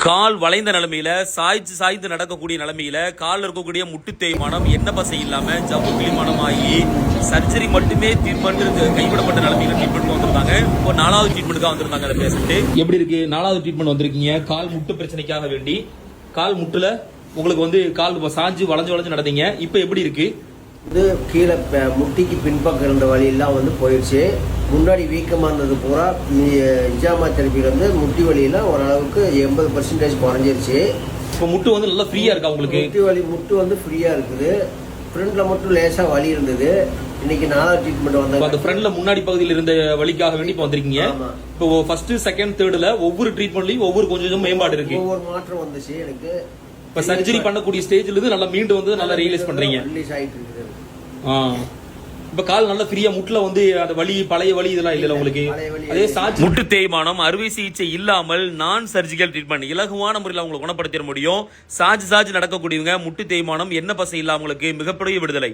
கால் வளைந்த நிலைமையில சாய்ந்து சாய்ந்து நடக்கக்கூடிய நிலைமையில காலில் இருக்கக்கூடிய முட்டு தேய்மானம் என்ன பசை இல்லாம ஜவ்வு கிளிமானம் ஆகி சர்ஜரி மட்டுமே ட்ரீட்மெண்ட் கைவிடப்பட்ட நிலைமையில ட்ரீட்மெண்ட் வந்திருந்தாங்க. இப்போ 4வது ட்ரீட்மெண்ட்டுக்காக வந்திருந்தாங்க. அந்த பேஷண்ட் எப்படி இருக்கு? 4வது ட்ரீட்மெண்ட் வந்திருக்கீங்க. கால் முட்டு பிரச்சனைக்காக வேண்டி கால் முட்டுல உங்களுக்கு கால் சாஞ்சு வளைஞ்சு நடந்தீங்க. இப்போ எப்படி இருக்கு? இது கீழே முட்டிக்கு பின்பக்கம் இருந்த வழியெல்லாம் போயிடுச்சு. முன்னாடி வீக்கமாக இருந்தது பூரா இஜாமா தெரப்பியில முட்டி வலியெல்லாம் ஓரளவுக்கு 80% குறைஞ்சிருச்சு. இப்போ முட்டு நல்லா ஃப்ரீயா இருக்கா உங்களுக்கு? முட்டு ஃப்ரீயா இருக்குது. ஃப்ரண்ட்ல மட்டும் லேசா வலி இருந்தது. இன்னைக்கு 4வது ட்ரீட்மெண்ட் வந்தாங்க. அந்த ஃப்ரண்ட்ல முன்னாடி பகுதியில் இருந்த வலிக்காக வேண்டி இப்போ வந்திருக்கீங்க. இப்போ ஃபர்ஸ்ட் செகண்ட் தேர்ட்ல ஒவ்வொரு ட்ரீட்மெண்ட்லயும் ஒவ்வொரு கொஞ்சம் மேம்பாடு இருக்கு. ஒவ்வொரு மாற்றம் வந்துச்சு எனக்கு. இப்ப சர்ஜரி பண்ணக்கூடிய ஸ்டேஜ்ல இருந்து நல்லா மீண்டு நல்லா ரியலைஸ் பண்றீங்க. ரிலீஸ் ஆயிட்டு இருக்குது. இப்ப கால் நல்லா ஃப்ரீயா முட்டுல அந்த வலி பழைய வலி இதெல்லாம் இல்ல உங்களுக்கு? அதே முட்டு தேய்மானம் அறுவை சிகிச்சை இல்லாமல் நான் சர்ஜிக்கல் ட்ரீட்மெண்ட் இலகுவான முறையில் உங்களுக்கு குணப்படுத்திட முடியும். சாஜ் நடக்கக்கூடியவங்க முட்டு தேய்மானம் என்ன பசை இல்லாம உங்களுக்கு மிகப்பெரிய விடுதலை.